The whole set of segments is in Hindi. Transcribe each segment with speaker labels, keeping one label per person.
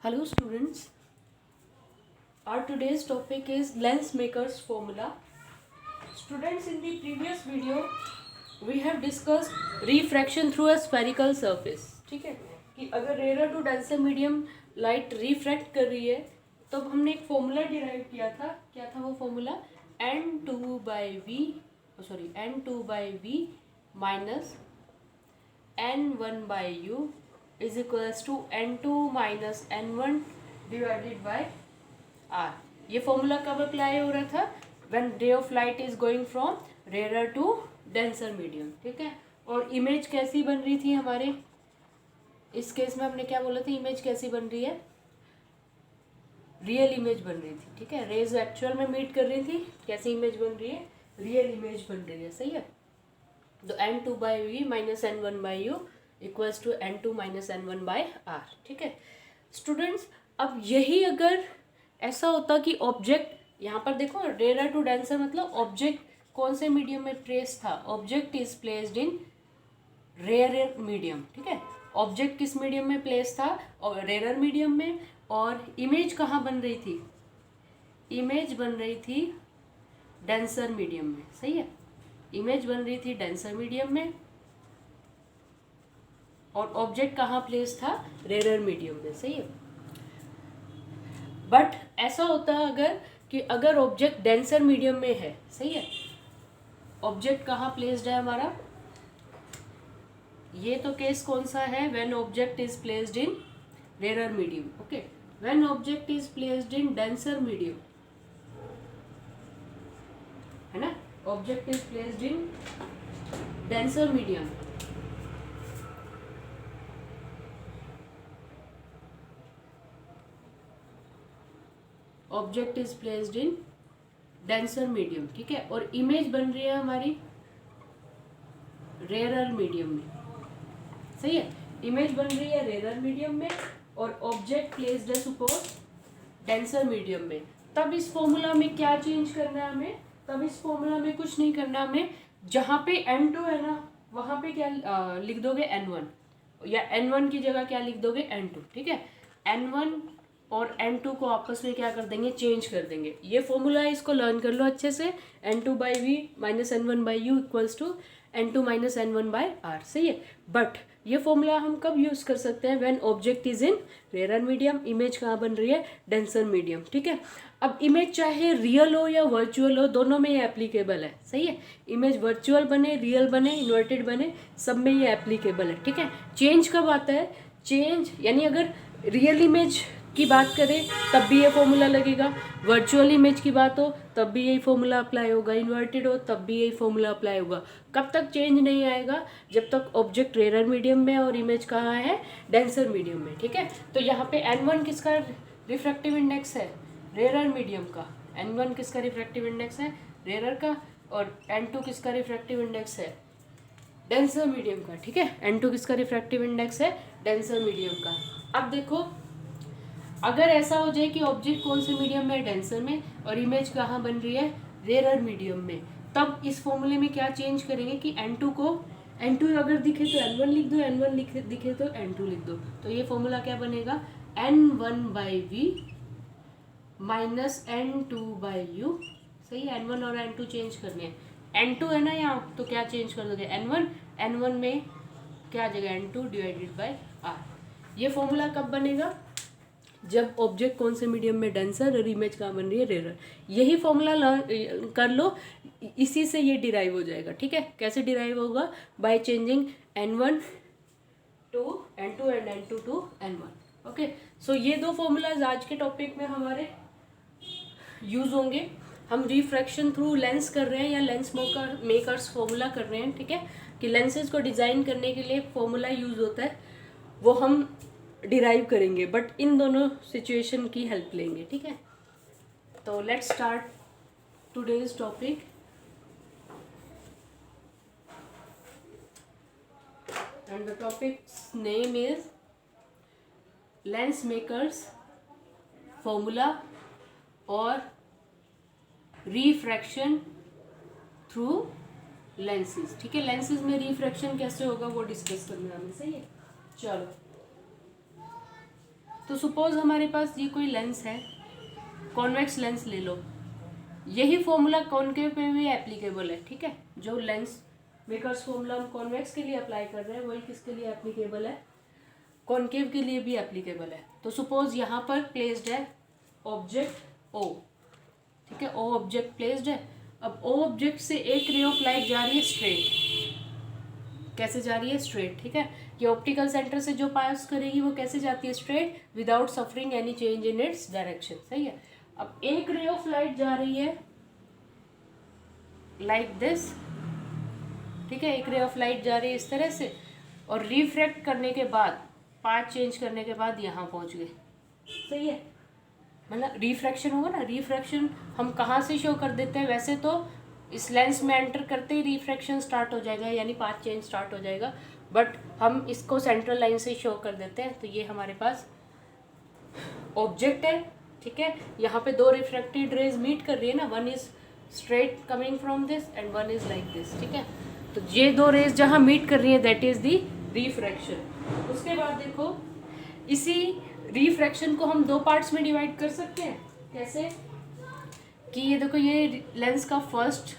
Speaker 1: Hello students, our today's topic is lens maker's formula. Students, in the previous video we have discussed refraction through a spherical surface. ठीक है कि अगर rare to denser medium light refract कर रही है तो हमने एक फॉर्मूला डिराइव किया था. क्या था वो formula? n2/v minus n1/u is equals to n2 minus n1 divided by r. ये फॉर्मूला कब अप्लाई हो रहा था? when ray of light is going from rarer to denser medium. ठीक है. और इमेज कैसी बन रही थी हमारे इस केस में? हमने क्या बोला था? इमेज कैसी बन रही है? रियल इमेज बन रही थी. ठीक है. रेज एक्चुअल में मीट कर रही थी. कैसी इमेज बन रही है? रियल इमेज बन रही है. सही है. तो n2/v minus n1/u equals to n2 minus n1/r. ठीक है स्टूडेंट्स. अब यही अगर ऐसा होता कि ऑब्जेक्ट, यहाँ पर देखो रेयर टू डेंसर मतलब ऑब्जेक्ट कौन से मीडियम में प्लेस था? Object is placed in rare medium. ठीक है. ऑब्जेक्ट किस मीडियम में प्लेस था? और रेयर मीडियम में. और इमेज कहाँ बन रही थी? इमेज बन रही थी डेंसर मीडियम में. सही है. इमेज बन रही थी डेंसर मीडियम में और ऑब्जेक्ट कहाँ प्लेस था? रेयर मीडियम में. सही है. बट ऐसा होता है अगर ऑब्जेक्ट डेंसर मीडियम में है. सही है. ऑब्जेक्ट कहाँ प्लेस्ड है हमारा? ये तो केस कौन सा है? When object is placed in rare medium. Okay. When object is placed in denser medium, है ना? Object is placed in denser medium. Object is placed in denser medium. ठीक है. और इमेज बन रही है हमारी रेयर मीडियम में. सही है. इमेज बन रही है रेयर मीडियम में और ऑब्जेक्ट प्लेस्ड है सपोज डेंसर मीडियम में. तब इस फॉर्मूला में क्या चेंज करना है हमें? तब इस फॉर्मूला में कुछ नहीं करना हमें. जहाँ पे n2 है ना वहाँ पे क्या लिख दोगे? n1. या n1 की जगह क्या लिख दोगे? n2. ठीक है. n1 और n2 को आपस में क्या कर देंगे? चेंज कर देंगे. ये फॉर्मूला है, इसको लर्न कर लो अच्छे से. n2/v minus n1/u equals to n2 minus n1/r. सही है. बट ये फॉर्मूला हम कब यूज़ कर सकते हैं? When object is in rare medium. Image कहाँ बन रही है? Denser medium. ठीक है. अब इमेज चाहे रियल हो या वर्चुअल हो, दोनों में ये एप्लीकेबल है. सही है. इमेज वर्चुअल बने, रियल बने, इन्वर्टेड बने, सब में ये एप्लीकेबल है. ठीक है. चेंज कब आता है? चेंज यानी अगर रियल इमेज की बात करें तब भी ये फॉर्मूला लगेगा. वर्चुअल इमेज की बात हो तब भी यही फॉर्मूला अप्लाई होगा. इन्वर्टेड हो तब भी यही फॉर्मूला अप्लाई होगा. कब तक चेंज नहीं आएगा? जब तक ऑब्जेक्ट रेयर मीडियम में और इमेज कहाँ है? डेंसर मीडियम में. ठीक है. तो यहाँ पे n1 किसका रिफ्रैक्टिव इंडेक्स है? रेयर मीडियम का. n1 किसका रिफ्रैक्टिव इंडेक्स है? रेयर का. और n2 किसका रिफ्रैक्टिव इंडेक्स है? डेंसर मीडियम का. ठीक है. n2 किसका रिफ्रैक्टिव इंडेक्स है? डेंसर मीडियम का. अब देखो अगर ऐसा हो जाए कि ऑब्जेक्ट कौन से मीडियम में है? डेंसर में. और इमेज कहाँ बन रही है? रेयर मीडियम में. तब इस फॉर्मूले में क्या चेंज करेंगे कि n2 को n2 अगर दिखे तो n1 लिख दो, n1 दिखे तो n2 लिख दो. तो ये फॉर्मूला क्या बनेगा? n1/v minus n2/u. सही है. n1 और n2 चेंज करने हैं. n2 है ना यहाँ, तो क्या चेंज कर दोगे? n1 में क्या आ जाएगा? n2 divided by r. ये फॉर्मूला कब बनेगा? जब ऑब्जेक्ट कौन से मीडियम में? डेंसर. और इमेज कहाँ बन रही है? रेयर. यही फॉर्मूला लर्न कर लो, इसी से ये डिराइव हो जाएगा. ठीक है. कैसे डिराइव होगा? By changing n1 to n2 and n2 to n1. Okay. So ये दो फॉर्मूलाज आज के टॉपिक में हमारे यूज होंगे. हम रिफ्रैक्शन थ्रू लेंस कर रहे हैं या लेंस मेकर्स फॉर्मूला कर रहे हैं. ठीक है. कि लेंसेज को डिज़ाइन करने के लिए फॉर्मूला यूज होता है, वो हम डिराइव करेंगे. बट इन दोनों सिचुएशन की हेल्प लेंगे. ठीक है. तो let's start today's topic. And the topics name is lens makers formula और रिफ्रैक्शन थ्रू लेंसेज. ठीक है. लेंसेज में रिफ्रैक्शन कैसे होगा वो डिस्कस करना है हमें. सही है. चलो तो सपोज हमारे पास ये कोई लेंस है, कॉन्वेक्स लेंस ले लो, यही फॉर्मूला कॉनकेव पे भी एप्लीकेबल है, ठीक है। जो लेंस मेकर्स फॉर्मूला हम कॉन्वेक्स के लिए अप्लाई कर रहे हैं वही किसके लिए एप्लीकेबल है, कॉनकेव के लिए भी एप्लीकेबल है। तो सपोज यहाँ पर प्लेस्ड है ऑब्जेक्ट ओ, ठीक है, ओ ऑब्जेक्ट प्लेस्ड है। अब ओ ऑब्जेक्ट से एक रे ऑफ लाइट जा रही है स्ट्रेट, कैसे जा रही है, स्ट्रेट, ठीक है। ये ऑप्टिकल सेंटर से जो पास करेगी वो कैसे जाती है, straight, without suffering any change in its direction, सही है। अब एक रे ऑफ लाइट जा रही है लाइक दिस, ठीक है, एक रे ऑफ लाइट जा रही है इस तरह से, और रिफ्रैक्ट करने के बाद, पाथ चेंज करने के बाद यहाँ पहुँच गए, सही है। मतलब रिफ्रैक्शन होगा ना, रिफ्रैक्शन हम कहाँ से शो कर देते हैं, वैसे तो इस लेंस में एंटर करते ही रिफ्रैक्शन स्टार्ट हो जाएगा, यानी पाथ चेंज स्टार्ट हो जाएगा, बट हम इसको सेंट्रल लाइन से शो कर देते हैं। तो ये हमारे पास ऑब्जेक्ट है, ठीक है, यहाँ पे दो रिफ्रैक्टेड रेज मीट कर रही है ना, one is straight coming from this and one is like this, ठीक है। तो ये दो रेज जहाँ मीट कर रही है दैट इज दी रिफ्रैक्शन। उसके बाद देखो इसी रिफ्रैक्शन को हम दो पार्ट्स में डिवाइड कर सकते हैं, कैसे कि ये देखो ये लेंस का फर्स्ट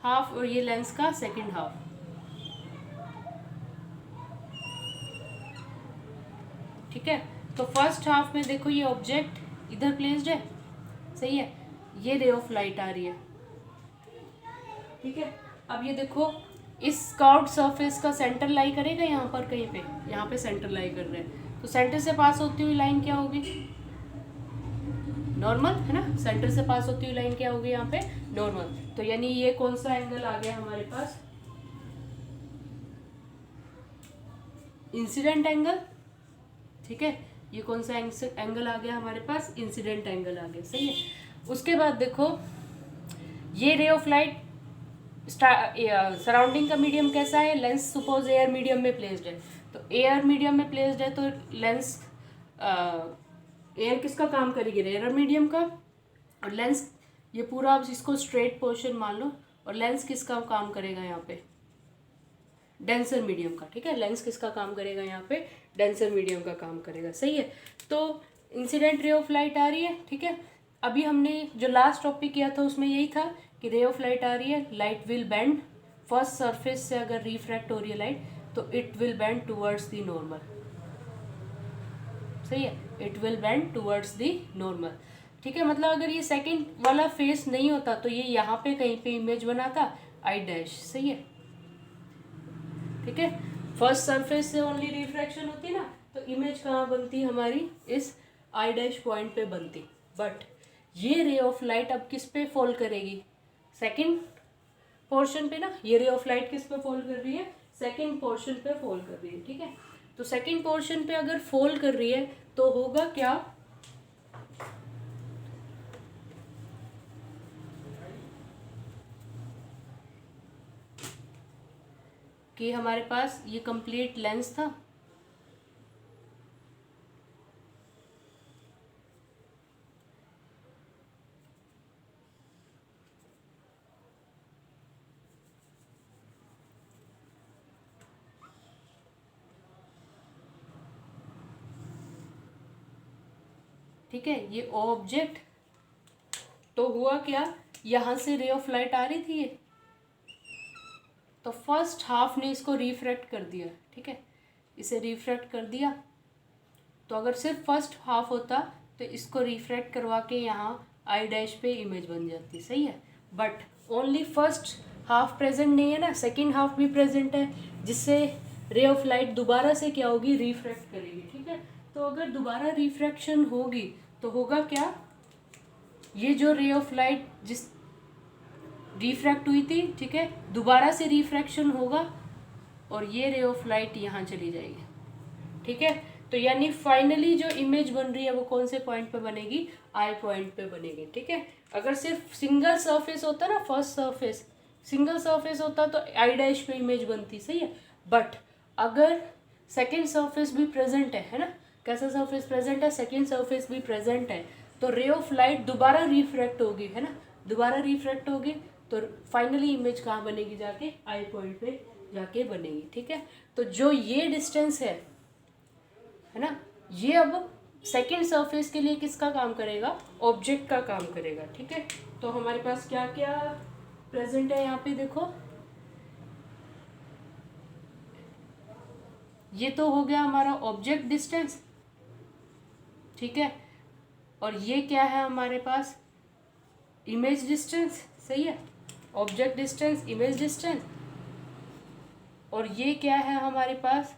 Speaker 1: हाफ और ये लेंस का सेकंड हाफ, ठीक है। तो फर्स्ट हाफ में देखो ये ऑब्जेक्ट इधर प्लेस्ड है, सही है, ये रे ऑफ लाइट आ रही है, ठीक है। अब ये देखो इस कर्व्ड सरफेस का सेंटर लाई करेगा यहाँ पर कहीं पे, यहाँ पे सेंटर लाई कर रहे हैं, तो सेंटर से पास होती हुई लाइन क्या होगी, नॉर्मल, है ना। सेंटर से पास होती हुई लाइन क्या होगी यहाँ पे, नॉर्मल। तो यानी ये कौन सा एंगल आ गया हमारे पास, इंसिडेंट एंगल, ठीक है। ये कौन सा एंगल आ गया हमारे पास, इंसिडेंट एंगल आ गया, सही है। उसके बाद देखो ये रे ऑफ लाइट सराउंडिंग का मीडियम कैसा है, लेंस सपोज एयर मीडियम में प्लेस्ड है, तो एयर मीडियम में प्लेस्ड है तो लेंस एयर किसका काम करेगी, एयर मीडियम का, और लेंस ये पूरा आप इसको स्ट्रेट पोर्शन मान लो, और लेंस किसका काम करेगा यहाँ पे, डेंसर मीडियम का, ठीक है। लेंस किसका काम करेगा यहाँ पे, डेंसर मीडियम का काम करेगा, सही है। तो इंसिडेंट रे ऑफ लाइट आ रही है, ठीक है। अभी हमने जो लास्ट टॉपिक किया था उसमें यही था कि रे ऑफ लाइट आ रही है, light will bend, first surface से अगर रिफ्रैक्ट हो रही है लाइट तो it will bend towards the normal, सही है, it will bend towards the normal, ठीक है। मतलब अगर ये सेकंड वाला फेस नहीं होता तो ये यहाँ पे कहीं पे इमेज बनाता आई डैश, सही है, ठीक है। फर्स्ट सरफेस से ओनली रिफ्रैक्शन होती ना, तो इमेज कहाँ बनती हमारी, इस आई डैश पॉइंट पे बनती, बट ये रे ऑफ लाइट अब किस पे फॉल करेगी, सेकंड पोर्शन पे ना, ये रे ऑफ लाइट किस पे फॉल कर रही है, सेकंड पोर्शन पे फॉल कर रही है, ठीक है। तो सेकंड पोर्शन पे अगर फॉल कर रही है तो होगा क्या, कि हमारे पास ये कंप्लीट लेंस था, ठीक है, ये ऑब्जेक्ट, तो हुआ क्या, यहाँ से रे ऑफ लाइट आ रही थी ये, तो फर्स्ट हाफ ने इसको रिफ्रैक्ट कर दिया, ठीक है, इसे रिफ्रैक्ट कर दिया। तो अगर सिर्फ फर्स्ट हाफ होता तो इसको रिफ्रैक्ट करवा के यहाँ आई डैश पे इमेज बन जाती, सही है। But only first half present नहीं है ना, सेकेंड हाफ भी प्रेजेंट है, जिससे रे ऑफ लाइट दोबारा से क्या होगी, रिफ्रैक्ट करेगी, ठीक है। तो अगर दोबारा रिफ्रैक्शन होगी तो होगा क्या, ये जो रे ऑफ लाइट जिस रिफ्रैक्ट हुई थी, ठीक है, दोबारा से रिफ्रैक्शन होगा और ये रे ऑफ लाइट यहाँ चली जाएगी, ठीक है। तो यानी फाइनली जो इमेज बन रही है वो कौन से पॉइंट पे बनेगी, आई पॉइंट पे बनेगी, ठीक है। अगर सिर्फ सिंगल सरफेस होता ना, फर्स्ट सरफेस सिंगल सरफेस होता तो आई डैश पे इमेज बनती, सही है। बट अगर सेकेंड सरफेस भी प्रेजेंट है ना, कैसा सरफेस प्रेजेंट है, सेकेंड सरफेस भी प्रेजेंट है, तो रे ऑफ लाइट दोबारा रिफ्रैक्ट होगी, है ना, दोबारा रिफ्रैक्ट होगी, तो फाइनली इमेज कहाँ बनेगी, जाके आई पॉइंट पे जाके बनेगी, ठीक है। तो जो ये डिस्टेंस है ना, ये अब सेकंड सरफेस के लिए किसका काम करेगा, ऑब्जेक्ट का काम करेगा, ठीक है। तो हमारे पास क्या क्या प्रेजेंट है यहाँ पे देखो, ये तो हो गया हमारा ऑब्जेक्ट डिस्टेंस, ठीक है। और ये क्या है हमारे पास, इमेज डिस्टेंस, सही है, ऑब्जेक्ट डिस्टेंस, इमेज डिस्टेंस। और ये क्या है हमारे पास,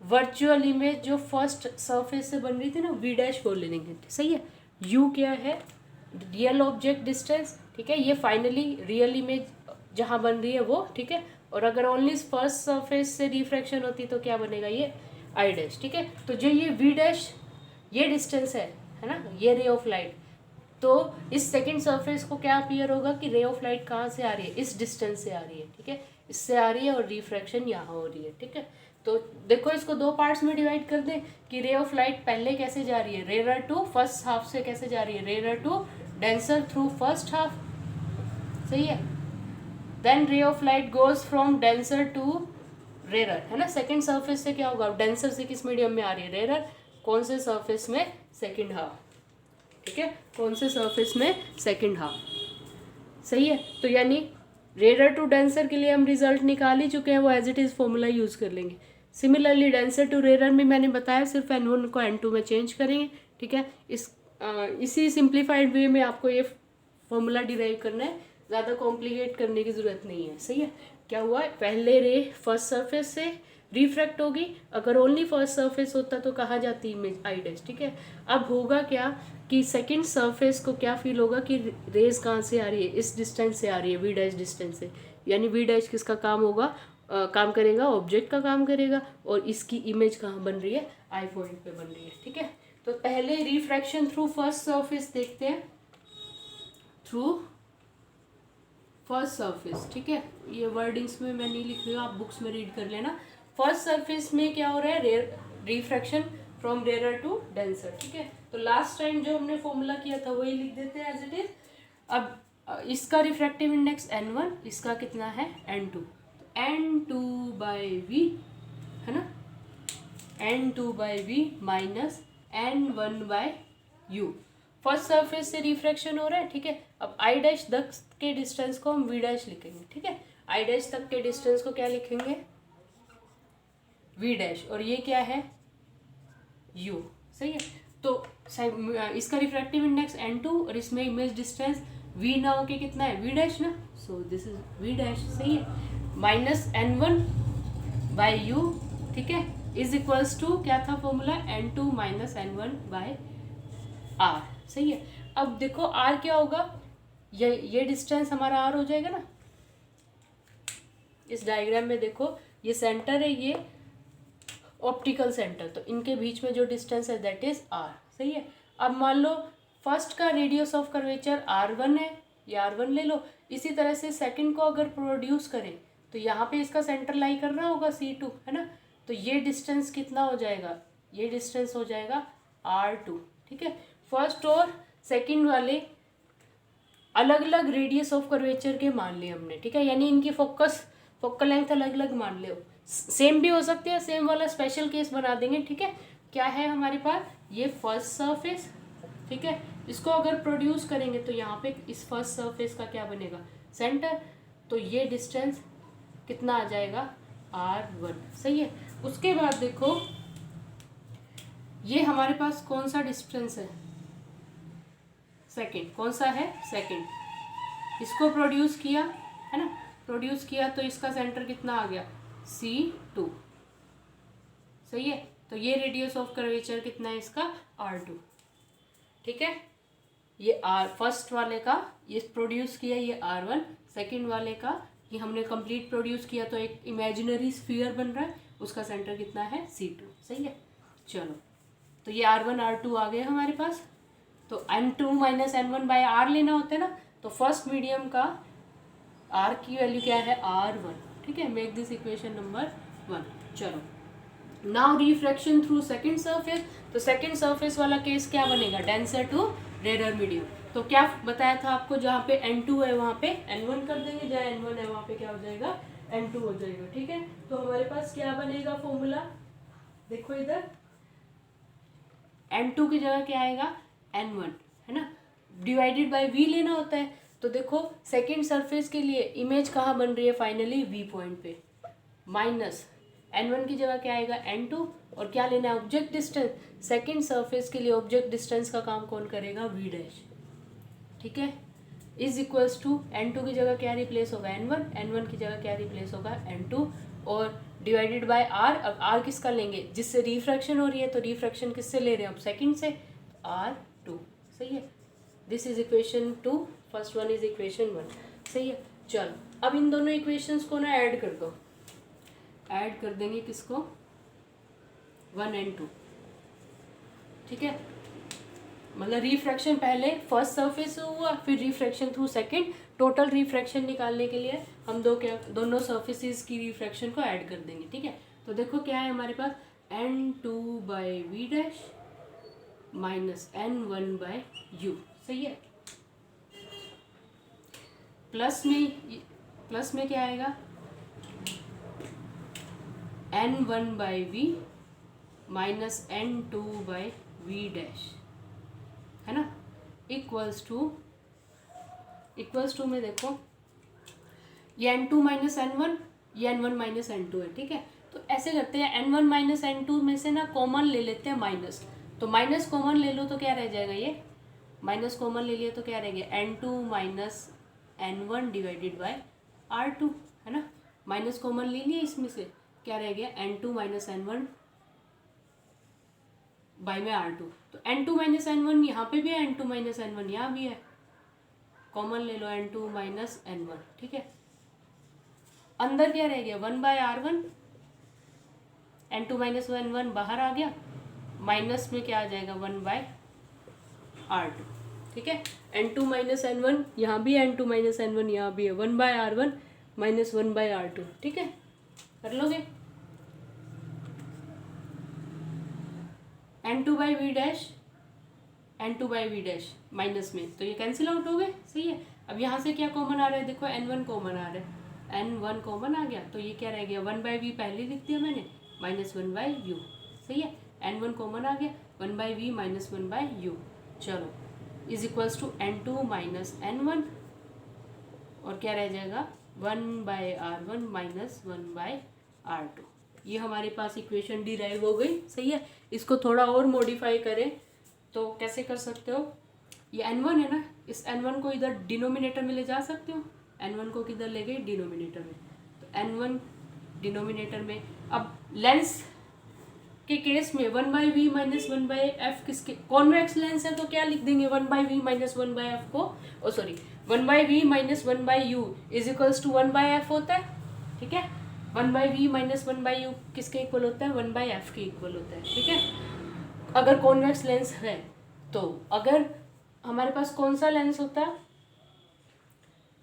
Speaker 1: वर्चुअल इमेज जो फर्स्ट सरफेस से बन रही थी ना, वी डैश बोल लेंगे, सही है। यू क्या है, रियल ऑब्जेक्ट डिस्टेंस, ठीक है। ये फाइनली रियल इमेज जहाँ बन रही है वो, ठीक है। और अगर ओनली फर्स्ट सरफेस से रिफ्रैक्शन होती तो क्या बनेगा, ये आई डैश, ठीक है। तो जो ये वी डैश, ये डिस्टेंस है ना, ये रे ऑफ लाइट, तो इस सेकंड सरफेस को क्या अपीयर होगा कि रे ऑफ लाइट कहाँ से आ रही है, इस डिस्टेंस से आ रही है, ठीक है, इससे आ रही है और रिफ्रैक्शन यहाँ हो रही है, ठीक है। तो देखो इसको दो पार्ट्स में डिवाइड कर दें कि रे ऑफ लाइट पहले कैसे जा रही है, रेयर टू फर्स्ट हाफ से कैसे जा रही है, rare to denser through first half, सही है। Then ray of light goes from denser to rare, है ना। सेकंड सरफेस से क्या होगा, डेंसर से किस मीडियम में आ रही है, रेयर, कौन से सरफेस में, सेकंड हाफ, ठीक है, कौन से सरफेस में, सेकंड हाफ, सही है। तो यानी रेयर टू डेंसर के लिए हम रिजल्ट निकाल ही चुके हैं, वो as it is formula use कर लेंगे। सिमिलरली डेंसर टू रेयर में मैंने बताया सिर्फ N1 को N2 में चेंज करेंगे, ठीक है। इसी सिंप्लीफाइड वे में आपको ये फॉर्मूला डिराइव करना है, ज़्यादा कॉम्प्लिकेट करने की ज़रूरत नहीं है, सही है। क्या हुआ, पहले रे फर्स्ट सरफेस से रिफ्रैक्ट होगी, अगर ओनली फर्स्ट सरफेस होता तो कहाँ जाती इमेज, आई डैश, ठीक है। अब होगा क्या कि सेकंड सरफेस को क्या फील होगा कि रेज कहाँ से आ रही है, इस डिस्टेंस से आ रही है, वी डैश डिस्टेंस से, यानी वी डैश किसका काम होगा, काम करेगा, ऑब्जेक्ट का काम करेगा, और इसकी इमेज कहाँ बन रही है, आई पॉइंट पे बन रही है, ठीक है। तो पहले रिफ्रैक्शन थ्रू फर्स्ट सरफेस देखते हैं, थ्रू फर्स्ट सरफेस, ठीक है। ये वर्डिंग्स में मैं नहीं लिख रही हूँ, आप बुक्स में रीड कर लेना। फर्स्ट सरफेस में क्या हो रहा है, refraction from rare to denser, ठीक है। तो लास्ट टाइम जो हमने फॉर्मूला किया था वही लिख देते हैं एज इट इज। अब इसका रिफ्रैक्टिव इंडेक्स N1, इसका कितना है, N2, तो N2/V, है ना, N2/V minus N1/U। First surface से रिफ्रैक्शन हो रहा है, ठीक है। अब आई डैश तक के डिस्टेंस को हम वी डैश लिखेंगे, ठीक है। आई डैश तक के डिस्टेंस को क्या लिखेंगे, वी डैश, और ये क्या है, यू, सही है। तो इसका रिफ्रैक्टिव इंडेक्स N2 और इसमें इमेज डिस्टेंस V ना हो के कितना है, वी डैश ना, so this is v dash, सही है, माइनस N1/U, ठीक है, इज इक्वल्स टू क्या था फॉर्मूला, N2 माइनस N1/R, सही है। अब देखो R क्या होगा, ये डिस्टेंस हमारा R हो जाएगा ना। इस डायग्राम में देखो ये सेंटर है, ये ऑप्टिकल सेंटर, तो इनके बीच में जो डिस्टेंस है दैट इज R, सही है। अब मान लो फर्स्ट का रेडियस ऑफ कर्वेचर R1 है, ये R1 ले लो। इसी तरह से सेकंड को अगर प्रोड्यूस करें तो यहाँ पे इसका सेंटर लाई कर रहा होगा C2, है ना। तो ये डिस्टेंस कितना हो जाएगा, ये डिस्टेंस हो जाएगा R2, ठीक है। फर्स्ट और सेकंड वाले अलग अलग रेडियस ऑफ कर्वेचर के मान लिए हमने, ठीक है, यानी इनकी फोकल लेंथ अलग अलग मान लो, सेम भी हो सकती है, सेम वाला स्पेशल केस बना देंगे, ठीक है। क्या है हमारे पास, ये फर्स्ट सरफेस, ठीक है, इसको अगर प्रोड्यूस करेंगे तो यहाँ पे इस फर्स्ट सरफेस का क्या बनेगा, सेंटर, तो ये डिस्टेंस कितना आ जाएगा, R1, सही है। उसके बाद देखो ये हमारे पास कौन सा डिस्टेंस है, सेकंड, कौन सा है, सेकंड, इसको प्रोड्यूस किया, है ना, प्रोड्यूस किया तो इसका सेंटर कितना आ गया, C2, सही है। तो ये रेडियस ऑफ कर्वेचर कितना है इसका, R2, ठीक है। ये फर्स्ट वाले का ये प्रोड्यूस किया, ये R1, सेकंड वाले का ये हमने कंप्लीट प्रोड्यूस किया, तो एक इमेजिनरी स्फीयर बन रहा है, उसका सेंटर कितना है, C2, सही है। चलो तो ये R1 R2 आ गए हमारे पास। तो N2 माइनस N1/R लेना होता है ना, तो फर्स्ट मीडियम का R की वैल्यू क्या है, R1, ठीक है। Make this equation number 1। चलो now refraction through second surface, तो सेकंड सरफेस वाला केस क्या बनेगा, डेंसर टू रेयर मीडियम। तो क्या बताया था आपको, जहाँ पे N2 है वहाँ पे N1 कर देंगे, जहाँ N1 है वहाँ पे क्या हो जाएगा, N2 हो जाएगा, ठीक है। तो हमारे पास क्या बनेगा फॉर्मूला, देखो इधर n2 की जगह क्या आएगा n1, है ना, डिवाइडेड बाय v लेना होता है। तो देखो सेकेंड सरफेस के लिए इमेज कहाँ बन रही है फाइनली, v पॉइंट पे, माइनस n1 की जगह क्या आएगा n2, और क्या लेना है ऑब्जेक्ट डिस्टेंस, सेकेंड सरफेस के लिए ऑब्जेक्ट डिस्टेंस का काम कौन करेगा, v डैश, ठीक है, इज इक्वल्स टू n2 की जगह क्या रिप्लेस होगा n1, n1 की जगह क्या रिप्लेस होगा n2, और डिवाइडेड बाय r। अब r किसका लेंगे, जिससे रिफ्रैक्शन हो रही है, तो रिफ्रैक्शन किससे ले रहे हैं अब, सेकंड से, r2, सही है। This is equation 2, first one is equation 1, सही है। चलो अब इन दोनों इक्वेशंस को ना ऐड कर दो, ऐड कर देंगे किसको, 1 and 2, ठीक है, मतलब रिफ्रैक्शन पहले फर्स्ट सरफेस से हुआ, फिर refraction through second, total refraction निकालने के लिए हम दोनों सरफेसेस की रिफ्रैक्शन को ऐड कर देंगे, ठीक है। तो देखो क्या है हमारे पास, n2 by v dash minus n1 by u, सही है। प्लस में क्या आएगा, n1 by we minus n2 by v dash, है ना, इक्वल्स टू में देखो ये n2 माइनस n1, ये n1 माइनस n2 है, ठीक है। तो ऐसे करते हैं, n1 माइनस n2 में से ना कॉमन ले लेते हैं माइनस, तो माइनस कॉमन ले लो तो क्या रह जाएगा, ये माइनस कॉमन ले लिया तो क्या रह गया, n2 minus n1 divided by r2, है ना, माइनस कॉमन ले लिया इसमें से, क्या रह गया n2 माइनस n1 बाई में r2, तो n2 माइनस n1 यहाँ पे भी है, n2 माइनस n1 यहाँ भी है, कॉमन ले लो n2 माइनस n1, ठीक है। अंदर क्या रह गया 1 bye r1, n2 minus n1 बाहर आ गया, माइनस में क्या आ जाएगा 1 बाय r2, ठीक है। n2 माइनस n1 यहाँ भी है, n2 माइनस n1 यहाँ भी है, 1 bye r1 minus 1 bye r2, ठीक है, कर लोगे। n2 by v dash, n2 by v dash minus में, तो ये कैंसिल आउट हो गए, सही है। अब यहाँ से क्या कॉमन आ रहा है, देखो n1 कॉमन आ रहा है, n1 कॉमन आ गया, तो ये क्या रह गया 1 बाई वी पहले लिख दिया मैंने, माइनस 1 बाई यू, सही है, n1 कॉमन आ गया, 1 by we minus 1 by U, चलो is equals to n2 minus n1, और क्या रह जाएगा 1 by r1 minus 1 by r2, ये हमारे पास इक्वेशन डिराइव हो गई, सही है। इसको थोड़ा और मॉडिफाई करें तो कैसे कर सकते हो, ये n1 है ना, इस n1 को इधर डिनोमिनेटर में ले जा सकते हो, n1 को किधर ले गए डिनोमिनेटर में, तो n1 डिनोमिनेटर में। अब लेंस के केस में 1 by we minus 1 by F किसके, कॉन्वेक्स लेंस है तो क्या लिख देंगे 1 by we minus 1 by F को, oh sorry 1 by we minus 1 by you is equals to 1 by F होता है, ठीक है। 1 by we minus 1 by U किसके इक्वल होता है, 1 बाई एफ के इक्वल होता है, ठीक है, अगर कॉन्वेक्स लेंस है तो। अगर हमारे पास कौन सा लेंस होता,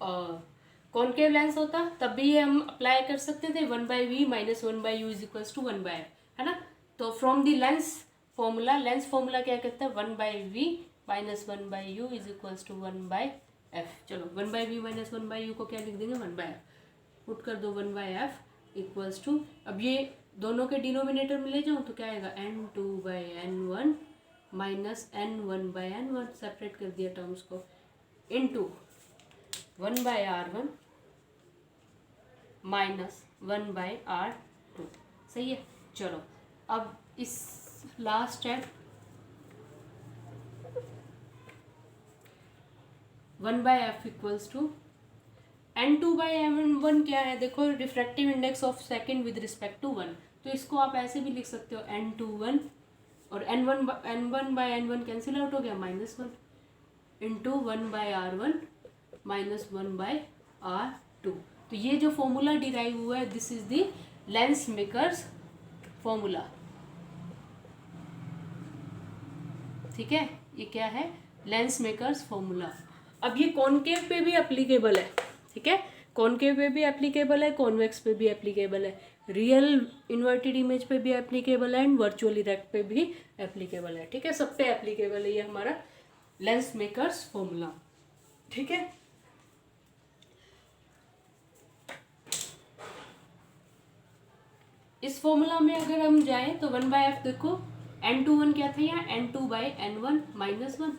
Speaker 1: कॉनकेव लेंस होता, तब भी ये हम अप्लाई कर सकते थे 1 by we minus 1 by you is equals to 1 by f, है ना। तो फ्रॉम द लेंस फॉर्मूला क्या कहता है 1 by we minus 1 by you is equals to 1 by f. चलो 1 by we minus 1 by u को क्या लिख देंगे 1 बाई एफ, पुट कर दो 1 बाई एफ इक्वल्स टू, अब ये दोनों के डिनोमिनेटर में ले जाऊँ तो क्या आएगा n2 by n1 minus n1 by n1, separate कर दिया टर्म्स को, into 1 by r1 minus 1 by r2, सही है। चलो अब इस last step 1 by f equals to n2 by n1 क्या है, देखो refractive index of second with respect to 1, तो इसको आप ऐसे भी लिख सकते हो n21 और n1 by n1 cancel out हो गया -1 into 1 by r1 minus 1 by r2। तो ये जो फॉर्मूला डिराइव हुआ है this is the lens makers formula, ठीक है, ये क्या है लेंस मेकर्स फॉर्मूला। अब ये कॉनकेव पे भी एप्लीकेबल है, ठीक है, कॉनकेव पे भी एप्लीकेबल है, कॉन्वेक्स पे भी एप्लीकेबल है, रियल इन्वर्टेड इमेज पे भी एप्लीकेबल है एंड वर्चुअल इरेक्ट पे भी एप्लीकेबल है, ठीक है, सब पे एप्लीकेबल है ये हमारा लेंस मेकर्स फॉर्मूला, ठीक है। इस फॉर्मूला में अगर हम जाएं तो 1 बाय एफ देखो N21 क्या था यहाँ, N2/N1 minus 1,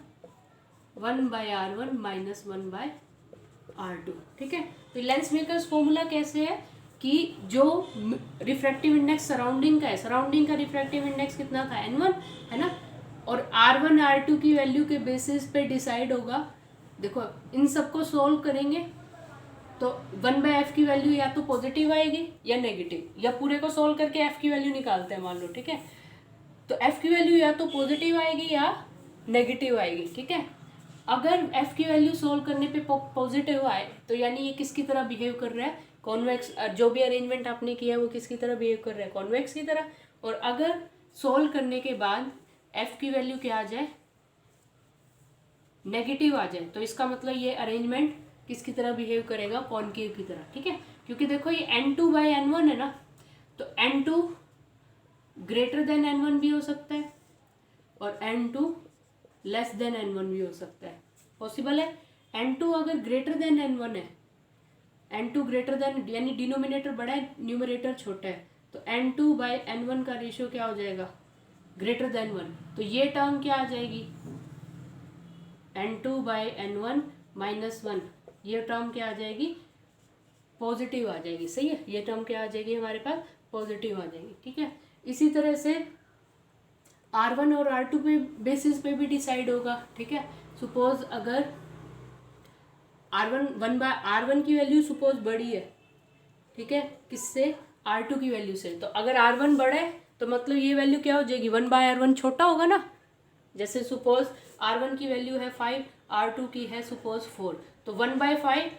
Speaker 1: 1/R1 minus 1/R2, ठीक है। तो लेंस मेकर्स फॉर्मूला कैसे है कि जो रिफ्रैक्टिव इंडेक्स सराउंडिंग का है, सराउंडिंग का रिफ्रैक्टिव इंडेक्स कितना था, N1 है ना, और R1 R2 की वैल्यू के बेसिस पे डिसाइड होगा। देखो इन सबको सोल्व करेंगे तो 1/f की वैल्यू या तो पॉजिटिव आएगी या नेगेटिव, या पूरे को सोल्व करके f की वैल्यू निकालते हैं मान लो, ठीक है। तो f की वैल्यू या तो पॉजिटिव आएगी या नेगेटिव आएगी, ठीक है। अगर f की वैल्यू सोल्व करने पे पॉजिटिव आए तो यानी ये किसकी तरह बिहेव कर रहा है, कॉन्वेक्स, जो भी अरेंजमेंट आपने किया है वो किसकी तरह बिहेव कर रहा है, कॉन्वेक्स की तरह। और अगर सोल्व करने के बाद f की वैल्यू क्या आ जाए, नेगेटिव आ जाए, तो इसका मतलब ये अरेंजमेंट किसकी तरह बिहेव करेगा, कॉनकेव की तरह, ठीक है। क्योंकि देखो ये N2/N1 है ना, तो N2 ग्रेटर देन N1 भी हो सकता है और N2 लेस देन N1 भी हो सकता है, पॉसिबल है। N2 अगर ग्रेटर देन N1 है, N2 ग्रेटर देन यानी डिनोमिनेटर बड़ा है न्यूमरेटर छोटा है, तो N2/N1 का रेशियो क्या हो जाएगा, ग्रेटर देन 1, तो ये टर्म क्या आ जाएगी, N2/N1 माइनस 1, ये टर्म क्या आ जाएगी, पॉजिटिव आ जाएगी, सही है। ये टर्म क्या आ जाएगी हमारे पास, पॉजिटिव आ जाएगी, ठीक है। इसी तरह से R1 और R2 पे बेसिस पे भी डिसाइड होगा, ठीक है। सपोज अगर R1 की वैल्यू सपोज बड़ी है, ठीक है, किससे, R2 की वैल्यू से, तो अगर R1 बड़ा है तो मतलब ये वैल्यू क्या हो जाएगी, 1/R1 छोटा होगा ना। जैसे सपोज R1 की वैल्यू है 5, R2 की है सपोज 4, तो 1/5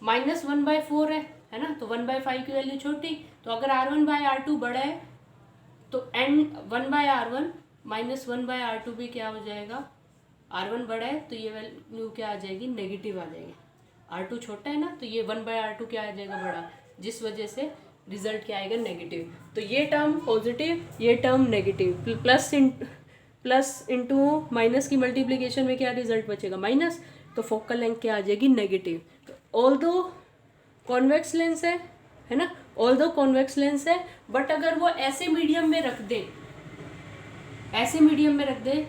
Speaker 1: माइनस 1/4 है ना, तो 1/5 की वैल्यू छोटी। तो अगर R1/R2 बड़ा है तो N1/R1 माइनस 1/R2 भी क्या हो जाएगा, R1 बड़ा है तो ये वैल्यू क्या आ जाएगी, नेगेटिव आ जाएगी। R2 छोटा है ना, तो ये 1/R2 क्या आ जाएगा, बड़ा, जिस वजह से रिजल्ट क्या आएगा, नेगेटिव। तो ये टर्म पॉजिटिव, ये term negative, plus into minus की मल्टीप्लीकेशन में क्या रिजल्ट बचेगा, माइनस, तो फोकल लेंथ क्या आ जाएगी, नेगेटिव। तो ऑल्दो कॉन्वेक्स लेंस है ना, ऑल्दो कॉन्वेक्स लेंस है, बट अगर वो ऐसे मीडियम में रख दे, ऐसे मीडियम में रख दे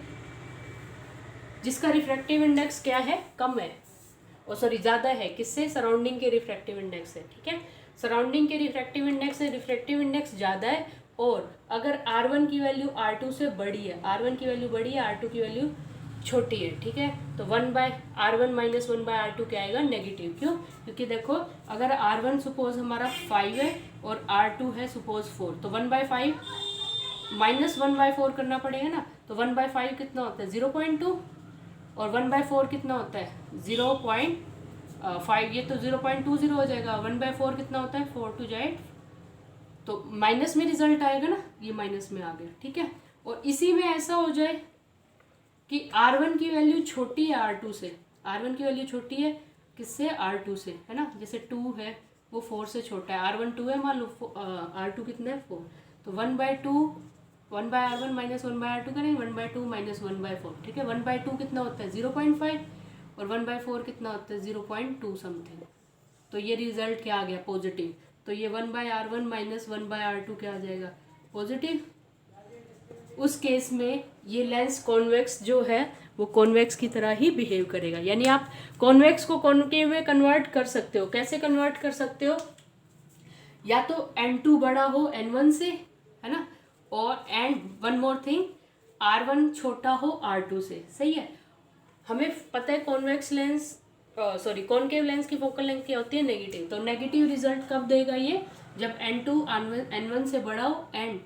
Speaker 1: जिसका रिफ्रैक्टिव इंडेक्स क्या है, कम है, और सॉरी ज़्यादा है, किससे, सराउंडिंग के रिफ्रैक्टिव इंडेक्स से, ठीक है। सराउंडिंग के रिफ्रैक्टिव इंडेक्स से रिफ्रैक्टिव इंडेक्स ज़्यादा है, और अगर R1 की वैल्यू R2 से बड़ी है, R1 की वैल्यू बड़ी है, R2 की वैल्यू छोटी है, ठीक है, तो 1/R1 माइनस 1/R2 क्या आएगा, नेगेटिव। क्यों, क्योंकि देखो अगर R1 सपोज हमारा 5 है और R2 है सपोज 4, तो 1/5 माइनस 1/4 करना पड़ेगा ना, तो 1/5 कितना होता है, 0.2, और 1/4 कितना होता है, 0.5, ये तो 0.20 हो जाएगा। 1/4 कितना होता है, 4 to 8, तो माइनस में रिजल्ट आएगा ना, ये माइनस में आ गया, ठीक है। और इसी में ऐसा हो जाए कि R1 की वैल्यू छोटी है R2 से, R1 की वैल्यू छोटी है किससे, R2 से, है ना। जैसे 2 है वो 4 से छोटा है, R1 2 है मान लो, R2 कितना है 4, तो 1/R1 माइनस 1/R2 करेंगे, 1/2 माइनस 1/4, ठीक है। 1/2 कितना होता है, 0.5, और 1/4 कितना होता है, 0.2 समथिंग, तो ये रिजल्ट क्या आ गया, पॉजिटिव। तो ये 1/R1 माइनस 1/R2 क्या आ जाएगा, पॉजिटिव। उस केस में ये लेंस कॉन्वेक्स जो है वो कॉन्वेक्स की तरह ही बिहेव करेगा, यानी आप कॉन्वेक्स को कॉनकेव में कन्वर्ट कर सकते हो। कैसे कन्वर्ट कर सकते हो, या तो N2 बड़ा हो N1 से, है ना, और and one more thing, R1 छोटा हो R2 से, सही है। हमें पता है convex lens, sorry concave lens की फोकल लेंथ क्या होती है, नेगेटिव। तो नेगेटिव रिजल्ट कब देगा ये, जब N2 N1 से बड़ा हो एंड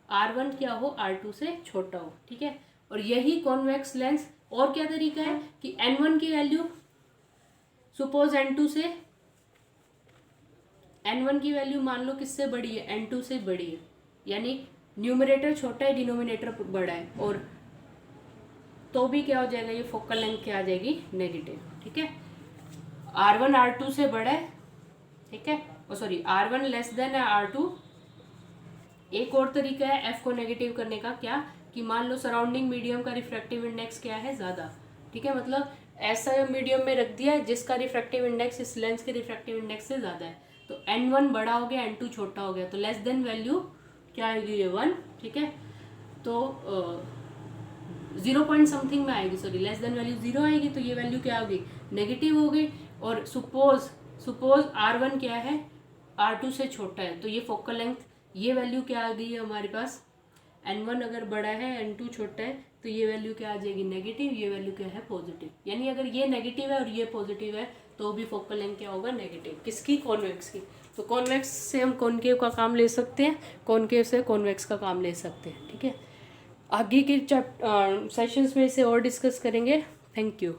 Speaker 1: R1 क्या हो, R2 से छोटा हो, ठीक है। और यही कॉन्वेक्स लेंस, और क्या तरीका है कि N1 की वैल्यू सपोज N1 की वैल्यू मान लो किससे बड़ी है, N2 से बड़ी है, यानी न्यूमरेटर छोटा है डिनोमिनेटर बड़ा है, और तो भी क्या हो जाएगा, ये फोकल लेंथ क्या आ जाएगी, नेगेटिव, ठीक है। R1 R2 से बड़ा है, ठीक है, और सॉरी R1 लेस देन है R2। एक और तरीका है F को नेगेटिव करने का, क्या कि मान लो सराउंडिंग मीडियम का रिफ्रैक्टिव इंडेक्स क्या है, ज़्यादा, ठीक है, मतलब ऐसा मीडियम में रख दिया है जिसका रिफ्रैक्टिव इंडेक्स इस लेंस के रिफ्रैक्टिव इंडेक्स से ज़्यादा है, तो N1 बड़ा हो गया, N2 छोटा हो गया, तो लेस देन वैल्यू क्या आएगी, ये 1, ठीक है। तो जीरो पॉइंट समथिंग में आएगी, sorry less than value zero आएगी, तो ये वैल्यू क्या होगी, नेगेटिव हो गई। और सपोज R1 क्या है, R2 से छोटा है, तो ये फोकल लेंथ, ये वैल्यू क्या आ गई है हमारे पास, N1 अगर बड़ा है N2 छोटा है, तो ये वैल्यू क्या आ जाएगी, नेगेटिव, ये वैल्यू क्या है, पॉजिटिव। यानी अगर ये नेगेटिव है और ये पॉजिटिव है तो भी फोकल लेंथ क्या होगा, नेगेटिव। किसकी, कॉन्वेक्स की। तो कॉन्वेक्स से हम कॉनकेव का काम ले सकते हैं, कॉनकेव से कॉन्वेक्स का काम ले सकते हैं, ठीक है। आगे के सेशंस में इसे और डिस्कस करेंगे। Thank you.